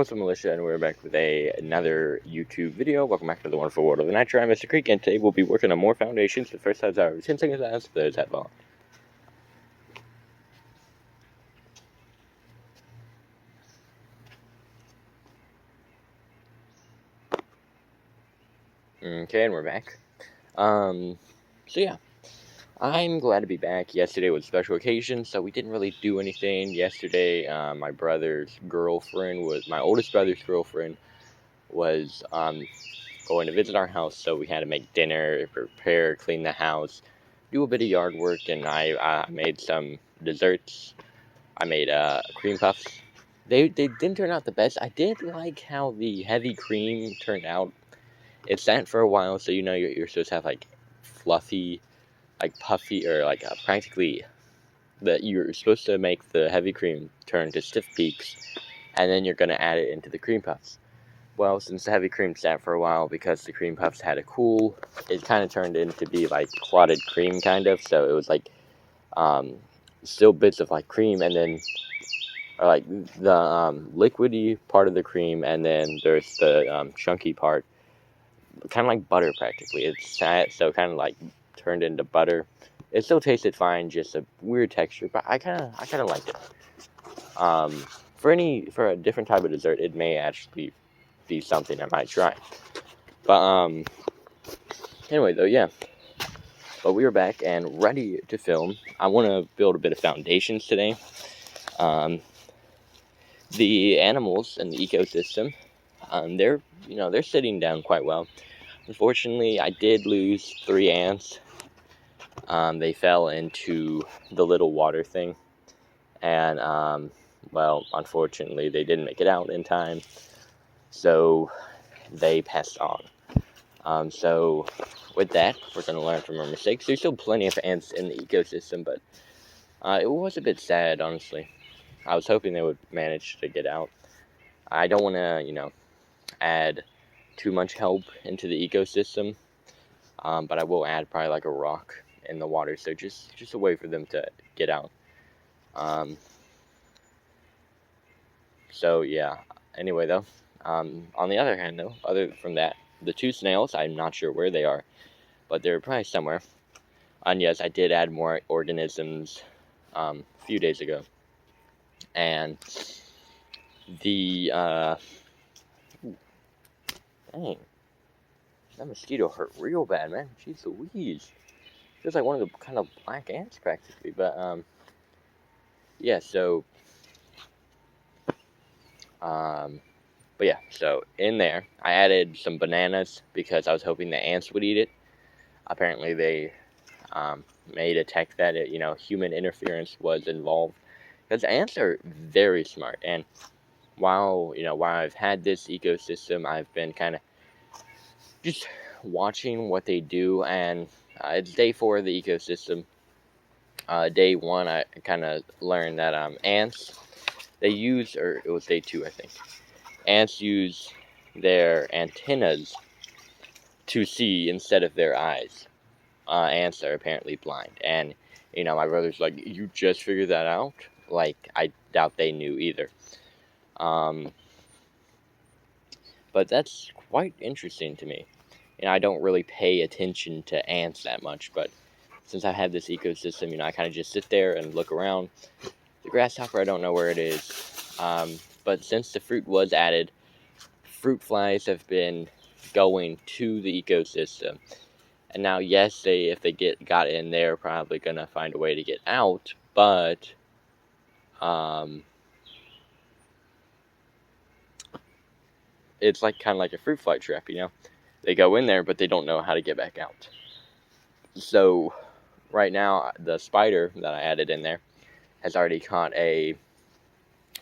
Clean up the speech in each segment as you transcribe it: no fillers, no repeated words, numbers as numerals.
what's up, Militia, and we're back with another YouTube video. Welcome back to the wonderful world of the Night. I'm Mr.Creekyt, and today we'll be working on more foundations. The first size are 10 seconds as those have on. Okay, and we're back. So yeah, I'm glad to be back. Yesterday was a special occasion, so we didn't really do anything. Yesterday, my oldest brother's girlfriend was going to visit our house, so we had to make dinner, prepare, clean the house, do a bit of yard work, and I made some desserts. I made cream puffs. They didn't turn out the best. I did like how the heavy cream turned out. It sat for a while, so you know you're supposed to have like fluffy, like puffy, or like practically that you're supposed to make the heavy cream turn to stiff peaks, and then you're gonna add it into the cream puffs. Well, since the heavy cream sat for a while, because the cream puffs had to cool, it kind of turned into be like clotted cream, kind of. So it was like still bits of like cream, and then like the liquidy part of the cream, and then there's the chunky part, kind of like butter practically. It sat, so kind of like turned into butter. It still tasted fine, just a weird texture, but I kind of liked it. For a different type of dessert, it may actually be something I might try. But anyway though, yeah. But we are back and ready to film. I want to build a bit of foundations today. The animals in the ecosystem, they're sitting down quite well. Unfortunately, I did lose 3 ants. They fell into the little water thing, and well, unfortunately, they didn't make it out in time, so they passed on. So with that, we're going to learn from our mistakes. There's still plenty of ants in the ecosystem, but it was a bit sad, honestly. I was hoping they would manage to get out. I don't want to, add too much help into the ecosystem, but I will add probably like a rock in the water, so just a way for them to get out. So yeah, anyway though, on the other hand though, other from that, the 2 snails, I'm not sure where they are, but they're probably somewhere. And yes, I did add more organisms a few days ago. And the, dang, that mosquito hurt real bad, man. Jeez Louise. Feels like one of the kind of black ants practically, but, yeah, so, but yeah, so in there, I added some bananas because I was hoping the ants would eat it. Apparently they made a tech that human interference was involved, because ants are very smart. And while I've had this ecosystem, I've been kind of just watching what they do, and it's day 4 of the ecosystem. Day 1, I kind of learned that ants, they use, or it was day 2, I think. Ants use their antennas to see instead of their eyes. Ants are apparently blind, and my brother's like, "You just figured that out?" Like, I doubt they knew either. But that's quite interesting to me. I don't really pay attention to ants that much, but since I have this ecosystem, I kind of just sit there and look around. The grasshopper, I don't know where it is. But since the fruit was added, fruit flies have been going to the ecosystem. And now, yes, if they got in, they're probably gonna find a way to get out. But it's like kind of like a fruit fly trap, They go in there, but they don't know how to get back out. So right now, the spider that I added in there has already caught a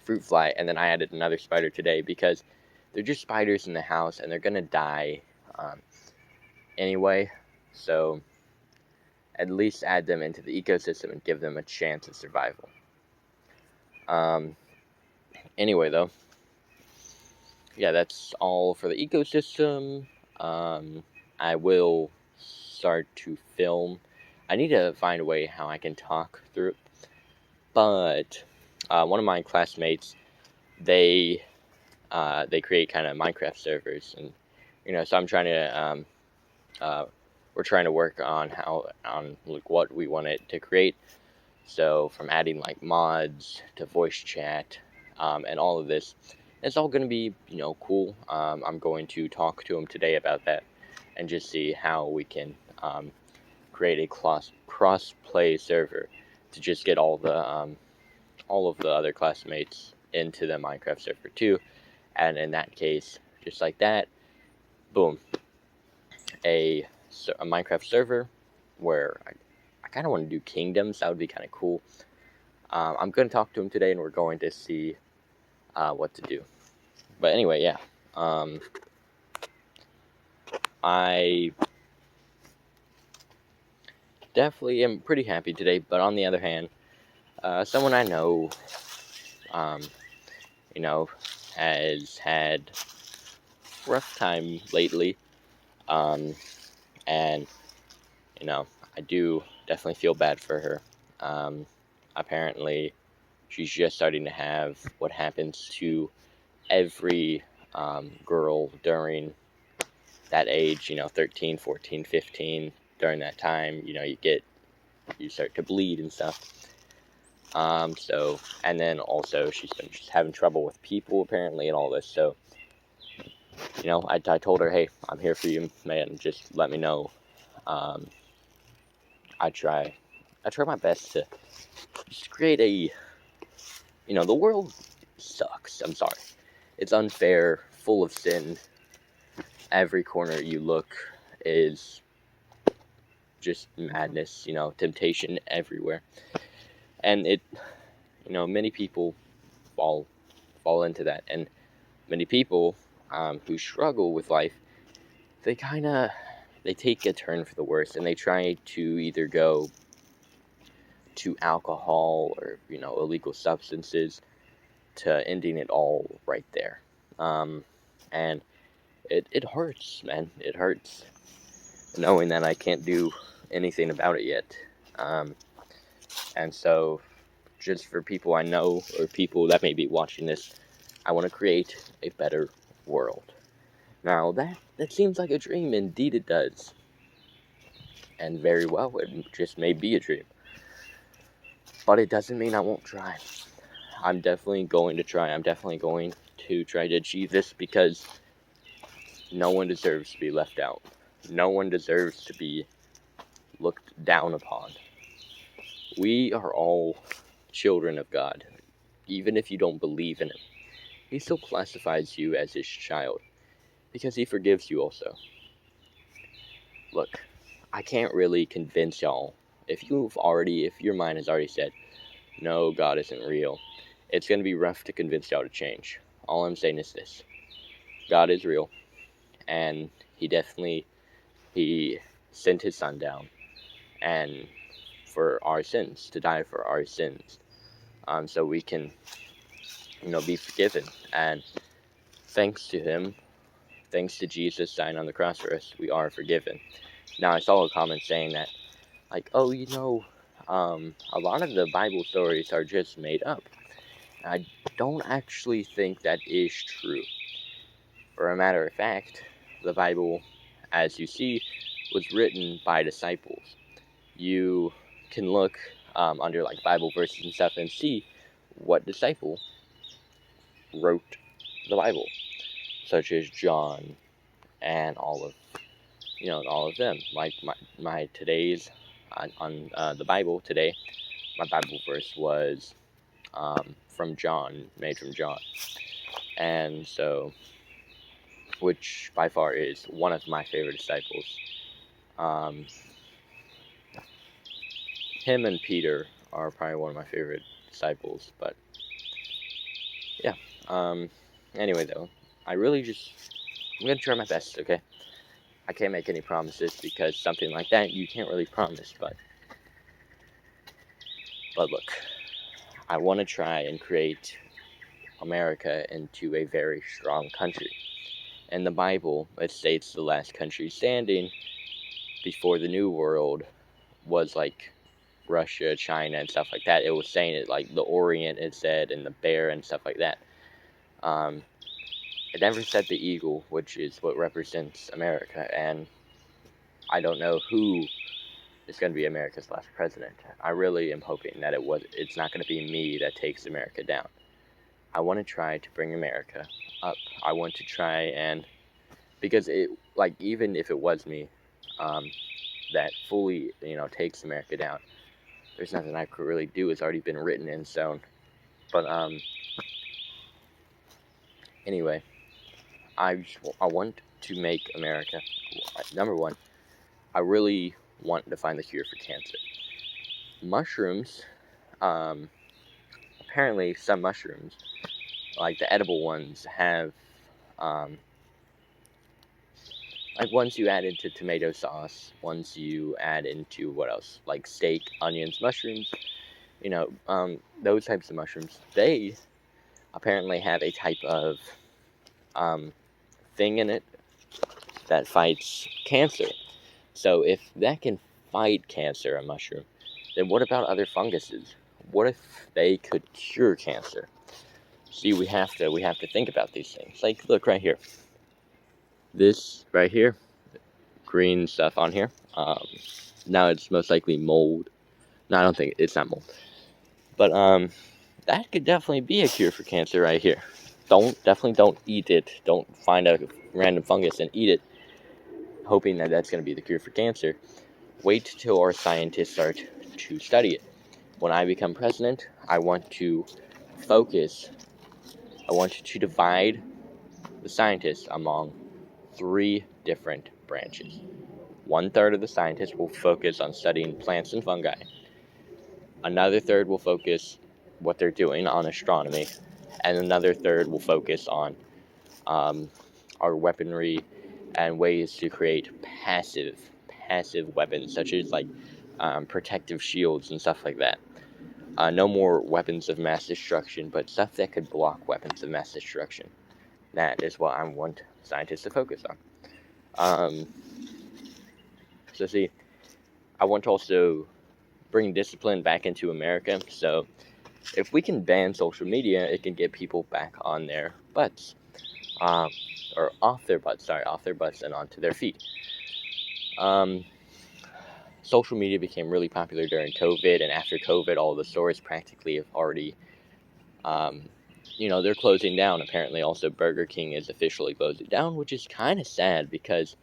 fruit fly, and then I added another spider today because they're just spiders in the house, and they're gonna die anyway. So at least add them into the ecosystem and give them a chance of survival. Anyway though, yeah, that's all for the ecosystem. I will start to film. I need to find a way how I can talk through it. But one of my classmates, they they create kind of Minecraft servers, and so I'm trying to we're trying to work on like what we want it to create. So from adding like mods to voice chat, and all of this, it's all going to be cool. I'm going to talk to him today about that, and just see how we can create a cross play server to just get all of the other classmates into the Minecraft server too. And in that case, just like that, boom, a Minecraft server where I kind of want to do kingdoms. That would be kind of cool. I'm going to talk to him today, and we're going to see what to do. But anyway, yeah. I definitely am pretty happy today, but on the other hand, someone I know, has had a rough time lately, and I do definitely feel bad for her. Apparently, she's just starting to have what happens to every girl during that age, 13, 14, 15. During that time, you start to bleed and stuff. And then also she's been just having trouble with people apparently and all this. So, I told her, hey, I'm here for you, man. Just let me know. I try my best to just create a, the world sucks. I'm sorry. It's unfair, full of sin. Every corner you look is just madness, temptation everywhere. And it, many people fall into that. And many people who struggle with life, they take a turn for the worse, and they try to either go to alcohol or, illegal substances, to ending it all right there. And it hurts, man. It hurts knowing that I can't do anything about it yet. And so, just for people I know or people that may be watching this, I want to create a better world. Now, that seems like a dream. Indeed it does. And very well, it just may be a dream. But it doesn't mean I won't try. I'm definitely going to try. I'm definitely going to try to achieve this, because no one deserves to be left out. No one deserves to be looked down upon. We are all children of God. Even if you don't believe in Him, He still classifies you as His child, because He forgives you also. Look, I can't really convince y'all. If your mind has already said, no, God isn't real, it's going to be rough to convince y'all to change. All I'm saying is this: God is real, and He sent His Son down, and for our sins, to die for our sins, so we can, be forgiven. And thanks to Him, thanks to Jesus dying on the cross for us, we are forgiven. Now, I saw a comment saying that, like, oh, a lot of the Bible stories are just made up. I don't actually think that is true. For a matter of fact, the Bible, as you see, was written by disciples. You can look under like Bible verses and stuff and see what disciple wrote the Bible, such as John and all of them. Like my today's on the Bible today, my Bible verse was from John, made from John, and so, which by far is one of my favorite disciples. Him and Peter are probably one of my favorite disciples, but yeah. Anyway, though, I'm gonna try my best, okay? I can't make any promises, because something like that you can't really promise, but look, I want to try and create America into a very strong country. In the Bible, it states the last country standing before the New World was like Russia, China, and stuff like that. It was saying it like the Orient, it said, and the bear and stuff like that. it never said the eagle, which is what represents America, and I don't know who is going to be America's last president. I really am hoping that it's not going to be me that takes America down. I want to try to bring America up. I want to try and, because even if it was me, that fully, takes America down, there's nothing I could really do. It's already been written in stone. But, anyway, I want to make America, number one, I really want to find the cure for cancer. Mushrooms, apparently some mushrooms, like the edible ones, have, like ones you add into tomato sauce, ones you add into what else? Like steak, onions, mushrooms, those types of mushrooms. They apparently have a type of thing in it that fights cancer. So if that can fight cancer, a mushroom, then what about other funguses? What if they could cure cancer? See, we have to think about these things. Like, look right here. This right here, green stuff on here. Now it's most likely mold. No, I don't think it's not mold. But that could definitely be a cure for cancer right here. Definitely don't eat it. Don't find a random fungus and eat it, hoping that that's going to be the cure for cancer. Wait till our scientists start to study it. When I become president, I want to divide the scientists among 3 different branches. 1/3 of the scientists will focus on studying plants and fungi. Another third will focus what they're doing on astronomy, and another third will focus on our weaponry and ways to create passive weapons, such as like protective shields and stuff like that. No more weapons of mass destruction, but stuff that could block weapons of mass destruction. That is what I want scientists to focus on. So see, I want to also bring discipline back into America. So if we can ban social media, it can get people back on their butts. Or off their butts and onto their feet. Social media became really popular during COVID, and after COVID, all the stores practically have already, they're closing down. Apparently, also Burger King is officially closing down, which is kind of sad because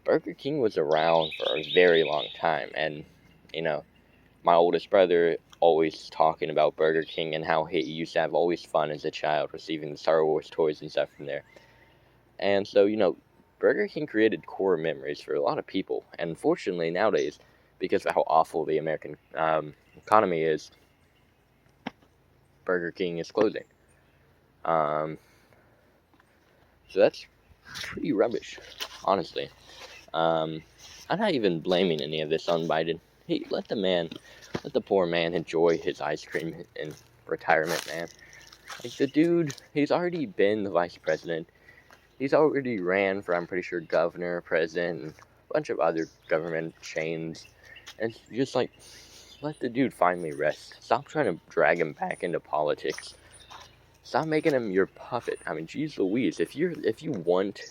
Burger King was around for a very long time, and, my oldest brother always talking about Burger King and how he used to have always fun as a child receiving the Star Wars toys and stuff from there. And so, Burger King created core memories for a lot of people. And unfortunately, nowadays, because of how awful the American economy is, Burger King is closing. So that's pretty rubbish, honestly. I'm not even blaming any of this on Biden. Hey, let the poor man enjoy his ice cream in retirement, man. Like, the dude, he's already been the vice president. He's already ran for, I'm pretty sure, governor, president, and a bunch of other government chains. And just, let the dude finally rest. Stop trying to drag him back into politics. Stop making him your puppet. I mean, geez Louise, if you want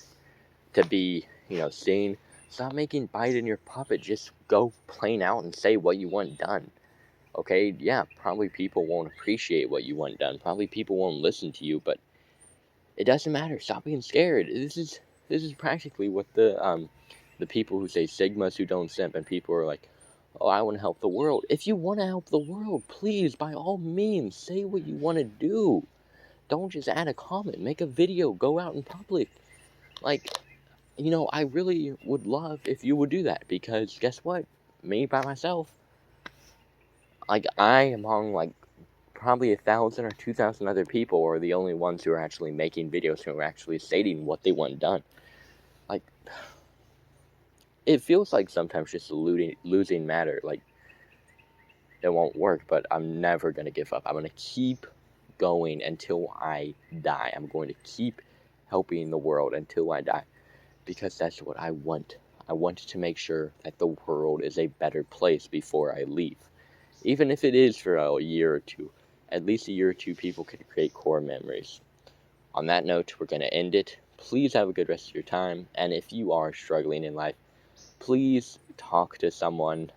to be, seen, stop making Biden your puppet. Just go plain out and say what you want done. Okay, yeah, probably people won't appreciate what you want done. Probably people won't listen to you, but it doesn't matter. Stop being scared. This is practically what the people who say Sigmas who don't simp, and people are like, oh, I want to help the world. If you want to help the world, please, by all means, say what you want to do. Don't just add a comment. Make a video. Go out in public. I really would love if you would do that, because guess what? Me by myself, I among probably 1,000 or 2,000 other people are the only ones who are actually making videos, who are actually stating what they want done. It feels like sometimes just losing matter. It won't work, but I'm never going to give up. I'm going to keep going until I die. I'm going to keep helping the world until I die, because that's what I want. I want to make sure that the world is a better place before I leave. Even if it is for a year or two, at least a year or two, people can create core memories. On that note, we're going to end it. Please have a good rest of your time. And if you are struggling in life, please talk to someone.